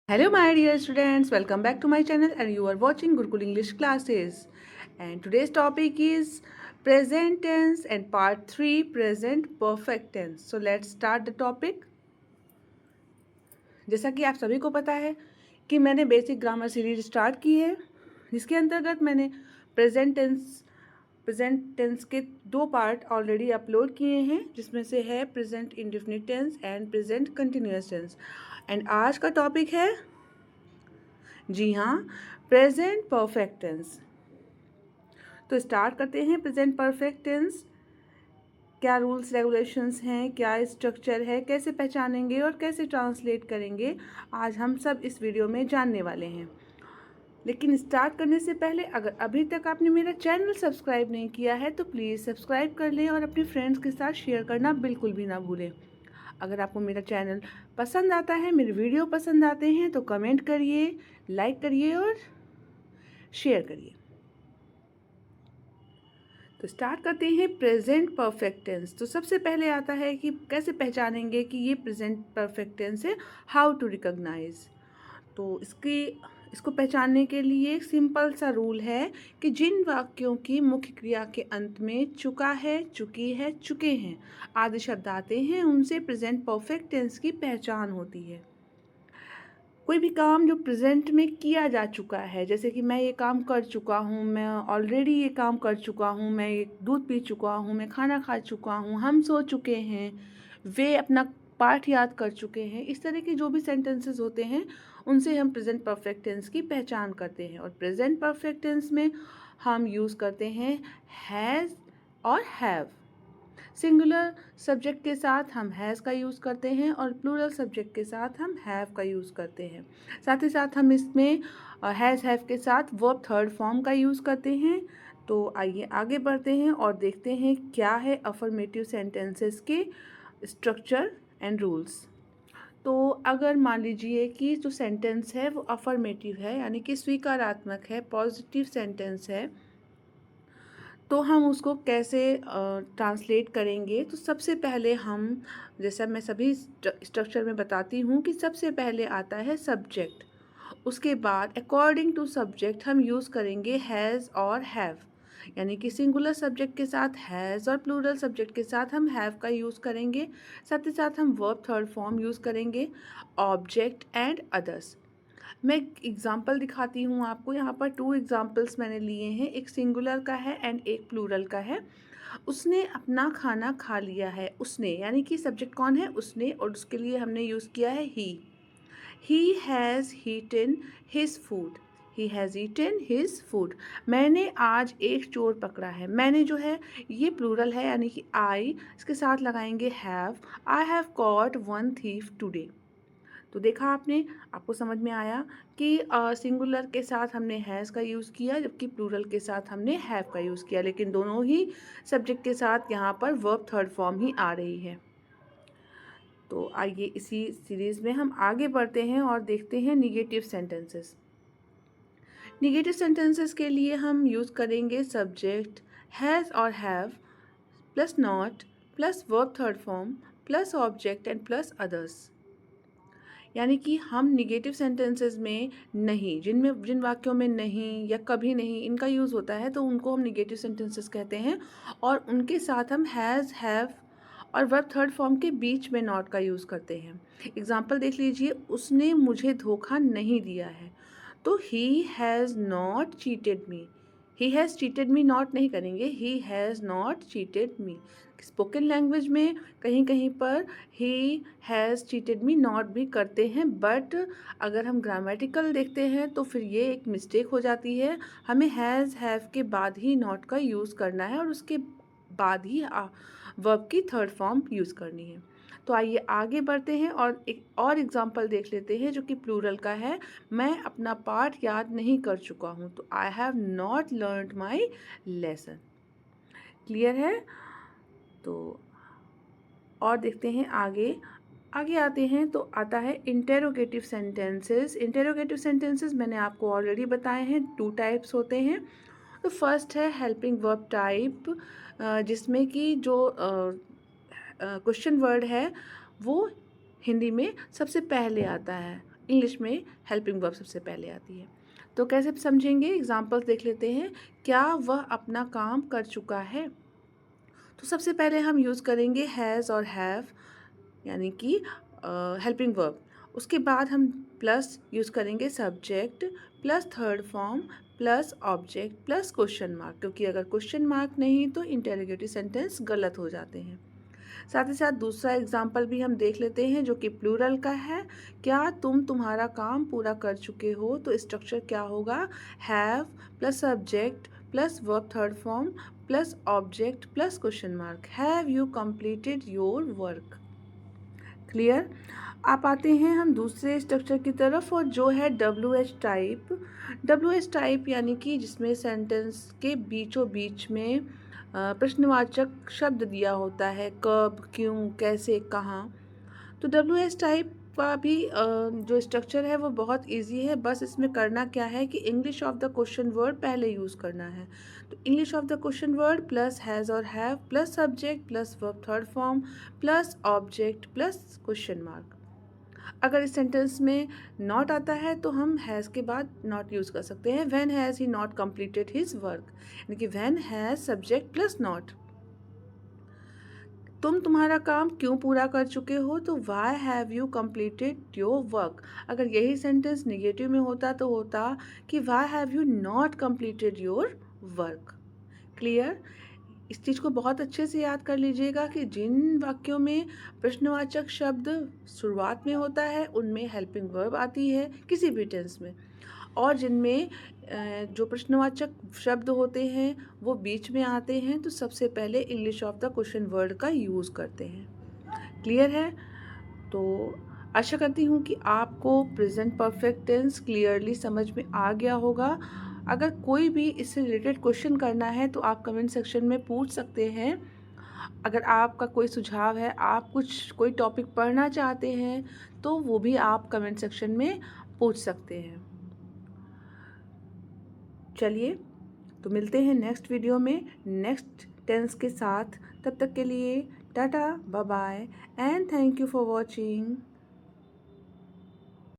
Hello my dear students, welcome back to my channel and you are watching Gurukul English classes. And today's topic is present tense and part 3 present perfect tense. So let's start the topic. जैसा कि आप सभी को पता है कि मैंने basic grammar series start की है जिसके अंतर्गत मैंने प्रेजेंट टेंस के 2 पार्ट ऑलरेडी अपलोड किए हैं जिसमें से है present indefinite tense and present continuous tense. And आज का टॉपिक है, जी हाँ, प्रेजेंट परफेक्ट टेंस। तो स्टार्ट करते हैं प्रेजेंट परफेक्ट टेंस। क्या रूल्स रेगुलेशंस हैं, क्या स्ट्रक्चर है, कैसे पहचानेंगे और कैसे ट्रांसलेट करेंगे, आज हम सब इस वीडियो में जानने वाले हैं। लेकिन स्टार्ट करने से पहले अगर अभी तक आपने मेरा चैनल सब्सक्राइब नहीं किया है तो प्लीज़ सब्सक्राइब कर लें और अपने फ्रेंड्स के साथ शेयर करना बिल्कुल भी ना भूलें। अगर आपको मेरा चैनल पसंद आता है, मेरे वीडियो पसंद आते हैं तो कमेंट करिए, लाइक करिए और शेयर करिए। तो स्टार्ट करते हैं प्रेजेंट परफेक्ट टेंस। तो सबसे पहले आता है कि कैसे पहचानेंगे कि ये प्रेजेंट परफेक्ट टेंस है, हाउ टू रिकॉग्नाइज। तो इसको पहचानने के लिए एक सिंपल सा रूल है कि जिन वाक्यों की मुख्य क्रिया के अंत में चुका है, चुकी है, चुके हैं आदि शब्द आते हैं उनसे प्रेजेंट परफेक्ट टेंस की पहचान होती है। कोई भी काम जो प्रेजेंट में किया जा चुका है, जैसे कि मैं ये काम कर चुका हूँ, मैं ऑलरेडी ये काम कर चुका हूँ, मैं ये दूध पी चुका हूँ, मैं खाना खा चुका हूँ, हम सो चुके हैं, वे अपना पाठ याद कर चुके हैं, इस तरह के जो भी सेंटेंसेस होते हैं उनसे हम प्रेजेंट परफेक्ट टेंस की पहचान करते हैं। और प्रेजेंट परफेक्ट टेंस में हम यूज़ करते हैं हैज़ और हैव। सिंगुलर सब्जेक्ट के साथ हम हैज़ का यूज़ करते हैं और प्लूरल सब्जेक्ट के साथ हम हैव का यूज़ करते हैं। साथ ही साथ हम इसमें हैज़ हैव के साथ वर्ब थर्ड फॉर्म का यूज़ करते हैं। तो आइए आगे बढ़ते हैं और देखते हैं क्या है अफर्मेटिव सेंटेंसेस के स्ट्रक्चर एंड रूल्स। तो अगर मान लीजिए कि जो सेंटेंस है वो अफर्मेटिव है, यानी कि स्वीकारात्मक है, पॉजिटिव सेंटेंस है, तो हम उसको कैसे ट्रांसलेट करेंगे। तो सबसे पहले हम, जैसा मैं सभी स्ट्रक्चर में बताती हूँ, कि सबसे पहले आता है सब्जेक्ट। उसके बाद अकॉर्डिंग टू सब्जेक्ट हम यूज़ करेंगे हैज़ और हैव, यानी कि सिंगुलर सब्जेक्ट के साथ हैज़ और प्लूरल सब्जेक्ट के साथ हम हैव का यूज़ करेंगे। साथ ही साथ हम वर्ब थर्ड फॉर्म यूज़ करेंगे, ऑब्जेक्ट एंड अदर्स। मैं एक एग्जाम्पल दिखाती हूँ आपको। यहाँ पर 2 एग्जाम्पल्स मैंने लिए हैं, एक सिंगुलर का है एंड एक प्लूरल का है। उसने अपना खाना खा लिया है। उसने यानी कि सब्जेक्ट कौन है, उसने, और उसके लिए हमने यूज़ किया है he has eaten his food. He has eaten his food. मैंने आज एक चोर पकड़ा है। मैंने जो है ये प्लूरल है, यानी कि आई, इसके साथ लगाएंगे have. I have caught one thief today. तो देखा आपने, आपको समझ में आया कि सिंगुलर के साथ हमने हैज़ का यूज़ किया जबकि प्लूरल के साथ हमने हैव का यूज़ किया, लेकिन दोनों ही सब्जेक्ट के साथ यहाँ पर वर्ब थर्ड फॉर्म ही आ रही है। तो आइए इसी सीरीज़ में हम आगे बढ़ते हैं और देखते हैं निगेटिव सेंटेंसेस। निगेटिव सेंटेंसेस के लिए हम यूज़ करेंगे सब्जेक्ट हैज़ और have plus not plus verb third form plus object and plus others. यानी कि हम निगेटिव सेंटेंसेस में नहीं, जिन वाक्यों में नहीं या कभी नहीं इनका यूज़ होता है तो उनको हम निगेटिव सेंटेंसेस कहते हैं, और उनके साथ हम हैज़, हैव और वर्ब थर्ड फॉर्म के बीच में नॉट का यूज़ करते हैं। एग्जाम्पल देख लीजिए, उसने मुझे धोखा नहीं दिया है। तो he has not cheated me. He has cheated me not नहीं करेंगे, he has not cheated me. Spoken language में कहीं कहीं पर he has cheated me not भी करते हैं, बट अगर हम ग्रामेटिकल देखते हैं तो फिर ये एक मिस्टेक हो जाती है। हमें हैज़ हैव के बाद ही नॉट का यूज़ करना है और उसके बाद ही वर्ब की थर्ड फॉर्म यूज़ करनी है। तो आइए आगे बढ़ते हैं और एक और एग्जांपल देख लेते हैं जो कि प्लूरल का है। मैं अपना पाठ याद नहीं कर चुका हूँ। तो I have not learned my lesson. Clear है? तो और देखते हैं आगे। आगे आते हैं तो आता है इंटेरोगेटिव सेंटेंसेस। इंटेरोगेटिव सेंटेंसेस मैंने आपको ऑलरेडी बताए हैं, 2 टाइप्स होते हैं। तो फर्स्ट है हेल्पिंग वर्ब टाइप, जिसमें कि जो क्वेश्चन वर्ड है वो हिंदी में सबसे पहले आता है। इंग्लिश में हेल्पिंग वर्ब सबसे पहले आती है। तो कैसे समझेंगे, एग्जाम्पल्स देख लेते हैं। क्या वह अपना काम कर चुका है? तो सबसे पहले हम यूज़ करेंगे हैज़ और हैव, यानी कि हेल्पिंग वर्ब। उसके बाद हम प्लस यूज़ करेंगे subject plus third form plus object plus question mark, क्योंकि अगर क्वेश्चन मार्क नहीं तो इंटेरोगेटिव सेंटेंस गलत हो जाते हैं। साथ ही साथ दूसरा एग्जाम्पल भी हम देख लेते हैं जो कि प्लूरल का है। क्या तुम तुम्हारा काम पूरा कर चुके हो? तो स्ट्रक्चर क्या होगा, have plus subject plus verb third form plus object plus question mark. Have you completed your work? Clear. आप आते हैं हम दूसरे स्ट्रक्चर की तरफ, और जो है WH टाइप। WH टाइप यानी कि जिसमें सेंटेंस के बीचों बीच में प्रश्नवाचक शब्द दिया होता है, कब, क्यों, कैसे, कहाँ। तो WH टाइप का भी जो स्ट्रक्चर है वो बहुत इजी है। बस इसमें करना क्या है कि English of the question word पहले यूज़ करना है। तो English of the question word plus has और have plus subject plus verb third form plus object plus question mark. अगर इस सेंटेंस में नॉट आता है तो हम हैज़ के बाद नॉट यूज़ कर सकते हैं। When has he not completed his work, यानी कि when has subject plus not. तुम तुम्हारा काम क्यों पूरा कर चुके हो? तो why have you completed your work. अगर यही सेंटेंस निगेटिव में होता तो होता कि why have you not completed your work. Clear. इस चीज़ को बहुत अच्छे से याद कर लीजिएगा कि जिन वाक्यों में प्रश्नवाचक शब्द शुरुआत में होता है उनमें हेल्पिंग वर्ब आती है किसी भी टेंस में, और जिनमें जो प्रश्नवाचक शब्द होते हैं वो बीच में आते हैं तो सबसे पहले English of the question word का यूज़ करते हैं। क्लियर है? तो आशा करती हूँ कि आपको प्रेजेंट परफेक्ट टेंस क्लियरली समझ में आ गया होगा। अगर कोई भी इससे रिलेटेड क्वेश्चन करना है तो आप कमेंट सेक्शन में पूछ सकते हैं। अगर आपका कोई सुझाव है, आप कोई टॉपिक पढ़ना चाहते हैं तो वो भी आप कमेंट सेक्शन में पूछ सकते हैं। चलिए, तो मिलते हैं नेक्स्ट वीडियो में नेक्स्ट टेंस के साथ। तब तक के लिए tata, bye bye and thank you for watching.